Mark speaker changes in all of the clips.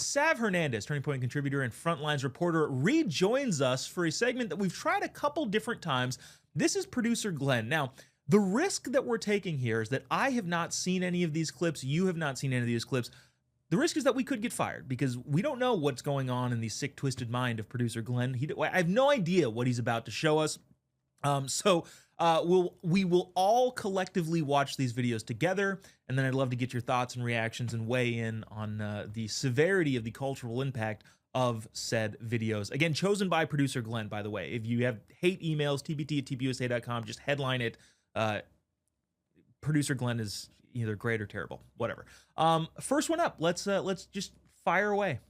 Speaker 1: Sav Hernandez, Turning Point contributor and Frontlines reporter, rejoins us for a segment that we've tried a couple different times. This is producer Glenn. Now, the risk that we're taking here is that I have not seen any of these clips. You have not seen any of these clips. The risk is that we could get fired because we don't know what's going on in the sick, twisted mind of producer Glenn. I have no idea what he's about to show us. We will all collectively watch these videos together, and then I'd love to get your thoughts and reactions and weigh in on the severity of the cultural impact of said videos. Again, chosen by producer Glenn, by the way. If you have hate emails, tbt@tbusa.com, just headline it. Producer Glenn is either great or terrible, whatever. First one up. Let's just fire away.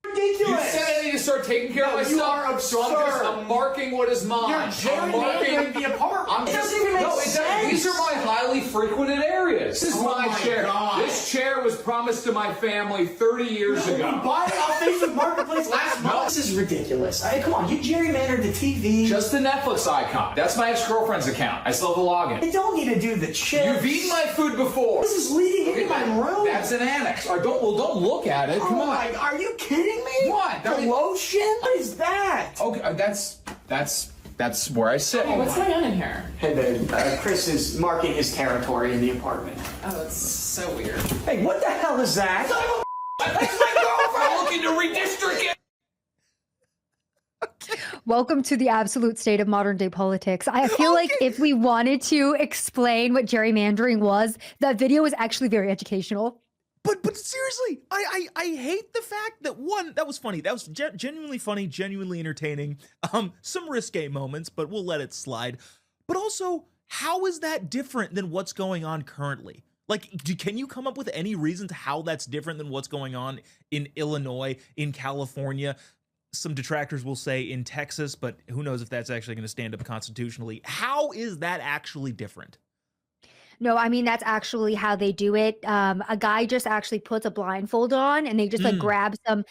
Speaker 2: Ridiculous. You said I need to start taking care of myself.
Speaker 3: You are absurd.
Speaker 2: I'm marking what is mine.
Speaker 3: You're gerrymandering the apartment. It doesn't even make sense.
Speaker 2: These are my highly frequented areas. This is my chair.
Speaker 3: God.
Speaker 2: This chair was promised to my family 30 years ago.
Speaker 3: You bought it off Facebook Marketplace last month. This is ridiculous. Come on, you gerrymandered the TV.
Speaker 2: Just the Netflix icon. That's my ex-girlfriend's account. I still have the login.
Speaker 3: You don't need to do the chips.
Speaker 2: You've eaten my food before.
Speaker 3: This is leading into my room.
Speaker 2: That's an annex. Don't look at it. Come on.
Speaker 3: Are you kidding me?
Speaker 2: What?
Speaker 3: The lotion? What is that?
Speaker 2: Okay, that's where I sit.
Speaker 4: Hey, what's going on in here?
Speaker 3: Hey, babe. Chris is marking his territory in the apartment.
Speaker 4: Oh, that's so weird.
Speaker 3: Hey, what the hell is that? That's my girlfriend!
Speaker 2: I'm looking to redistrict it!
Speaker 5: Welcome to the absolute state of modern day politics. I feel like if we wanted to explain what gerrymandering was, that video was actually very educational.
Speaker 1: But seriously, I hate the fact that that was funny. That was genuinely funny, genuinely entertaining. Some risque moments, but we'll let it slide. But also, how is that different than what's going on currently? Like, can you come up with any reasons how that's different than what's going on in Illinois, in California? Some detractors will say in Texas, but who knows if that's actually going to stand up constitutionally. How is that actually different?
Speaker 5: No, I mean, that's actually how they do it. A guy just actually puts a blindfold on and they just like grab some,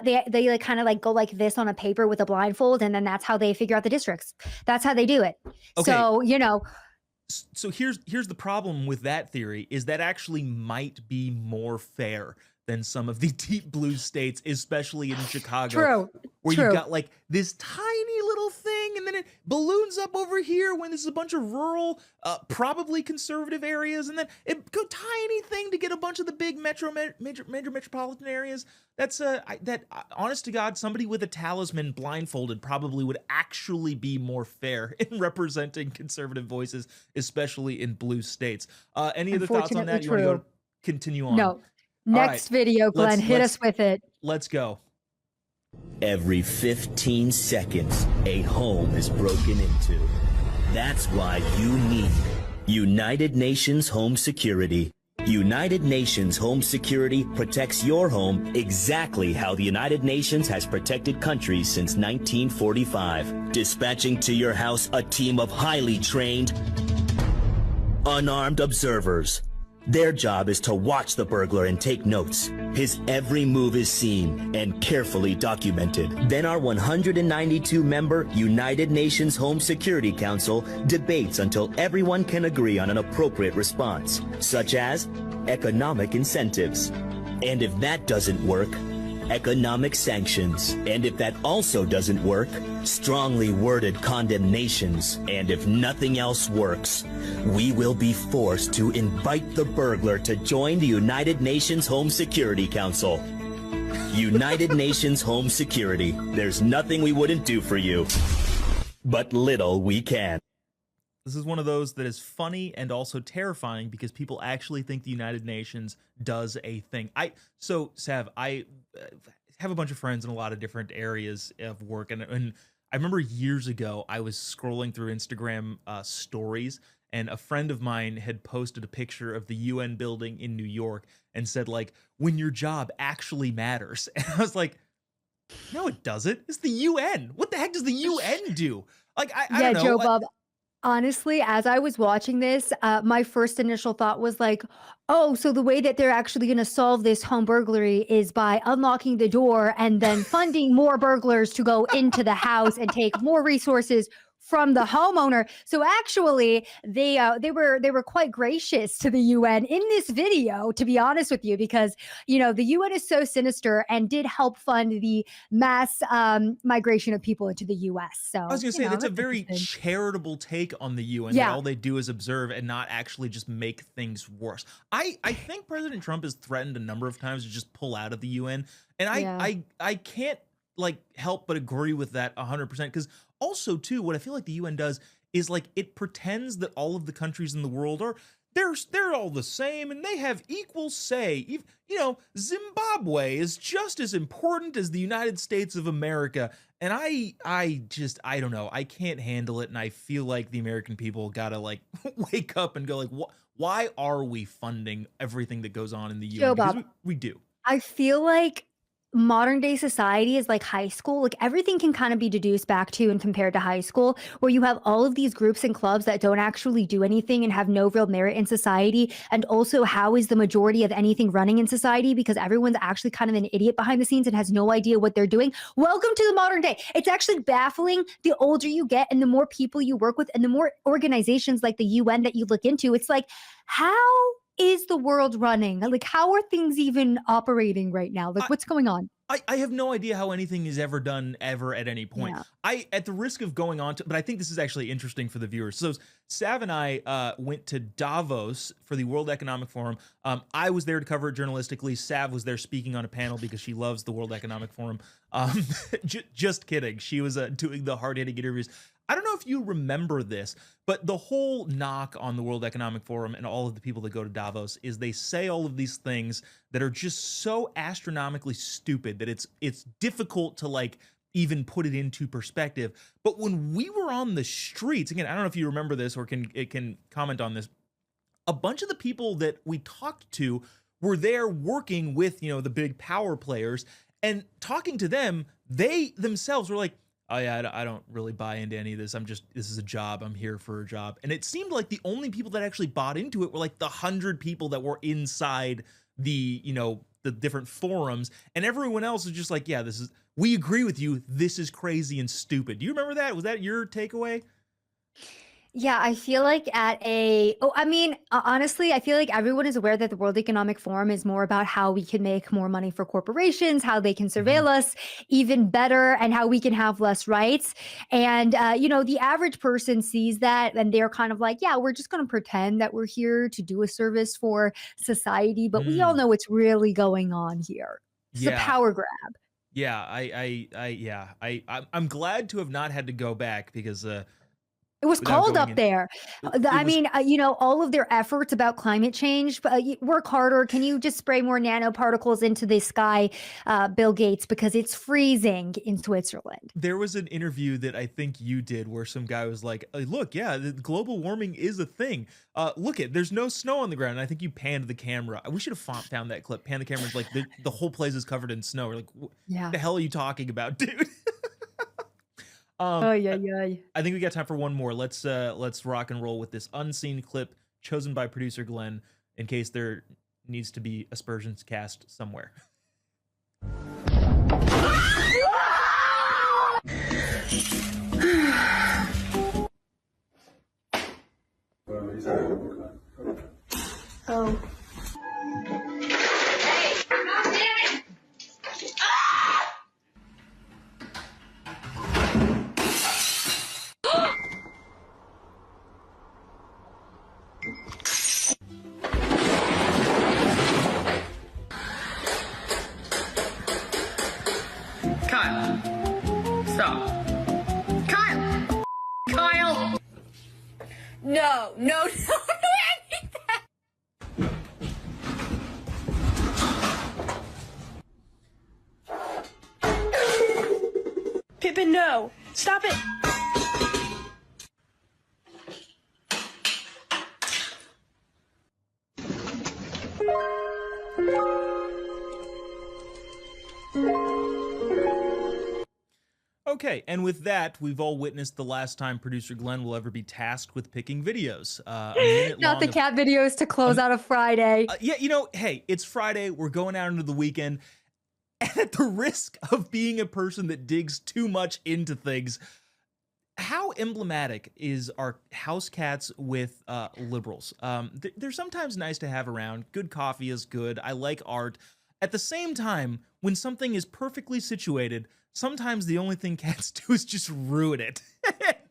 Speaker 5: they like kind of like go like this on a paper with a blindfold. And then that's how they figure out the districts. That's how they do it.
Speaker 1: Okay.
Speaker 5: So, you know.
Speaker 1: So here's the problem with that theory is that actually might be more fair than some of the deep blue states, especially in Chicago.
Speaker 5: True.
Speaker 1: Where you've got like this tiny little thing and then it balloons up over here when this is a bunch of rural, probably conservative areas, and then it go tiny thing to get a bunch of the big major metropolitan areas. That's honest to God, somebody with a talisman blindfolded probably would actually be more fair in representing conservative voices, especially in blue states. Any other thoughts on that? You want to go continue on?
Speaker 5: No. Next video, Glenn, hit us with it.
Speaker 1: Let's go.
Speaker 6: Every 15 seconds, a home is broken into. That's why you need United Nations Home Security. United Nations Home Security protects your home exactly how the United Nations has protected countries since 1945. Dispatching to your house a team of highly trained, unarmed observers. Their job is to watch the burglar and take notes. His every move is seen and carefully documented. Then our 192-member United Nations Home Security Council debates until everyone can agree on an appropriate response, such as economic incentives. And if that doesn't work, economic sanctions. And if that also doesn't work, strongly worded condemnations. And if nothing else works, we will be forced to invite the burglar to join the United Nations Home Security Council. United Nations Home Security. There's nothing we wouldn't do for you, but little we can.
Speaker 1: This is one of those that is funny and also terrifying because people actually think the United Nations does a thing. So Sav, I have a bunch of friends in a lot of different areas of work, and I remember years ago I was scrolling through Instagram stories, and a friend of mine had posted a picture of the UN building in New York and said, like, when your job actually matters. And I was like, no, it doesn't. It's the UN. What the heck does the UN do? Like, I don't know.
Speaker 5: Jobob. Honestly, as I was watching this, my first initial thought was like, oh, so the way that they're actually going to solve this home burglary is by unlocking the door and then funding more burglars to go into the house and take more resources from the homeowner. So actually, they were quite gracious to the UN in this video, to be honest with you, because the UN is so sinister and did help fund the mass migration of people into the US. So
Speaker 1: I was going to say, that's a
Speaker 5: that's
Speaker 1: very
Speaker 5: interesting.
Speaker 1: charitable take on the UN, that
Speaker 5: Yeah.
Speaker 1: all they do is observe and not actually just make things worse. I think President Trump has threatened a number of times to just pull out of the UN, and
Speaker 5: Yeah.
Speaker 1: I can't like help but agree with that 100%, because also too, what I feel like the UN does is like it pretends that all of the countries in the world are they're all the same and they have equal say. Zimbabwe is just as important as the United States of America. And I don't know. I can't handle it, and I feel like the American people gotta like wake up and go like, why are we funding everything that goes on in the UN?
Speaker 5: Joe
Speaker 1: Because
Speaker 5: Bob,
Speaker 1: we do.
Speaker 5: I feel like modern day society is like high school. Like everything can kind of be deduced back to and compared to high school, where you have all of these groups and clubs that don't actually do anything and have no real merit in society. And also, how is the majority of anything running in society? Because everyone's actually kind of an idiot behind the scenes and has no idea what they're doing. Welcome to the modern day. It's actually baffling the older you get and the more people you work with and the more organizations like the UN that you look into. It's like, how is the world running? Like, how are things even operating right now? Like, what's going on?
Speaker 1: I have no idea how anything is ever done ever at any point.
Speaker 5: Yeah.
Speaker 1: At the risk of going on to, but I think this is actually interesting for the viewers. So Sav and I went to Davos for the World Economic Forum. I was there to cover it journalistically. Sav was there speaking on a panel because she loves the World Economic Forum. Just kidding. She was doing the hard-hitting interviews. I don't know if you remember this, but the whole knock on the World Economic Forum and all of the people that go to Davos is they say all of these things that are just so astronomically stupid that it's difficult to like even put it into perspective. But when we were on the streets, again, I don't know if you remember this or can comment on this, a bunch of the people that we talked to were there working with, the big power players, and talking to them, they themselves were like, oh yeah, I don't really buy into any of this. This is a job. I'm here for a job. And it seemed like the only people that actually bought into it were like the 100 people that were inside the different forums. And everyone else is just like, yeah, we agree with you. This is crazy and stupid. Do you remember that? Was that your takeaway?
Speaker 5: Yeah, I feel like honestly, I feel like everyone is aware that the World Economic Forum is more about how we can make more money for corporations, how they can surveil us even better, and how we can have less rights. And, the average person sees that and they're kind of like, yeah, we're just going to pretend that we're here to do a service for society. But we all know what's really going on here. It's a power grab.
Speaker 1: Yeah, I'm glad to have not had to go back because
Speaker 5: it was
Speaker 1: without
Speaker 5: cold
Speaker 1: going
Speaker 5: up
Speaker 1: in-
Speaker 5: there. All of their efforts about climate change, work harder. Can you just spray more nanoparticles into the sky, Bill Gates, because it's freezing in Switzerland?
Speaker 1: There was an interview that I think you did where some guy was like, look, yeah, the global warming is a thing. There's no snow on the ground. And I think you panned the camera. We should have found that clip. Pan the camera, like the whole place is covered in snow. We're like, what the hell are you talking about, dude?
Speaker 5: Yeah.
Speaker 1: I think we got time for one more. Let's rock and roll with this unseen clip chosen by producer Glenn in case there needs to be aspersions cast somewhere.
Speaker 7: Oh.
Speaker 8: Kyle. Stop. Kyle! Kyle!
Speaker 7: No, I hate that. Pippin, no. Stop it.
Speaker 1: Okay, and with that, we've all witnessed the last time producer Glenn will ever be tasked with picking videos.
Speaker 5: Not the cat videos to close out a Friday.
Speaker 1: Hey, it's Friday. We're going out into the weekend. And at the risk of being a person that digs too much into things, how emblematic is our house cats with liberals? They're sometimes nice to have around. Good coffee is good. I like art. At the same time, when something is perfectly situated, sometimes the only thing cats do is just ruin it.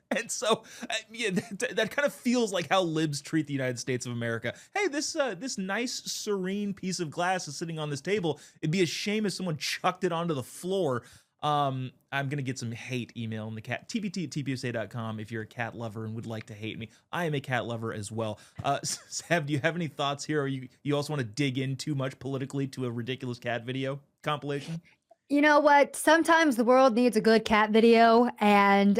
Speaker 1: And so, yeah, that kind of feels like how libs treat the United States of America. Hey, this nice, serene piece of glass is sitting on this table. It'd be a shame if someone chucked it onto the floor. I'm gonna get some hate email in the cat tpt@tpsa.com if you're a cat lover and would like to hate me. I am a cat lover as well. Sav, do you have any thoughts here, or you also want to dig in too much politically to a ridiculous cat video compilation?
Speaker 5: You know what? Sometimes the world needs a good cat video, and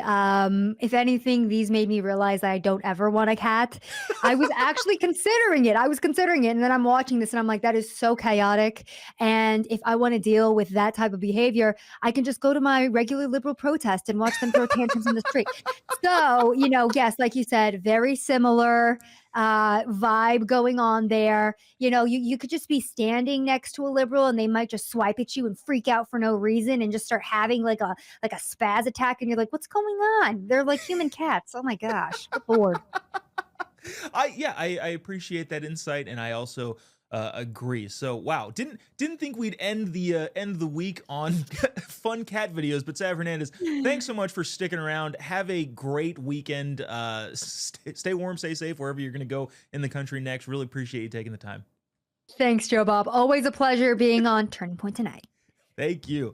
Speaker 5: if anything, these made me realize that I don't ever want a cat. I was actually considering it. And then I'm watching this, and I'm like, that is so chaotic. And if I want to deal with that type of behavior, I can just go to my regular liberal protest and watch them throw tantrums in the street. So, yes, like you said, very similar vibe going on there. You could just be standing next to a liberal and they might just swipe at you and freak out for no reason and just start having like a spaz attack, and you're like, what's going on? They're like human cats. Oh my gosh, get bored.
Speaker 1: I appreciate that insight, and I also agree. So wow, didn't think we'd end the week on fun cat videos, but Sav Hernandez, thanks so much for sticking around. Have a great weekend. Stay warm, stay safe wherever you're going to go in the country next. Really appreciate you taking the time.
Speaker 5: Thanks, Jobob. Always a pleasure being on Turning Point Tonight.
Speaker 1: Thank you.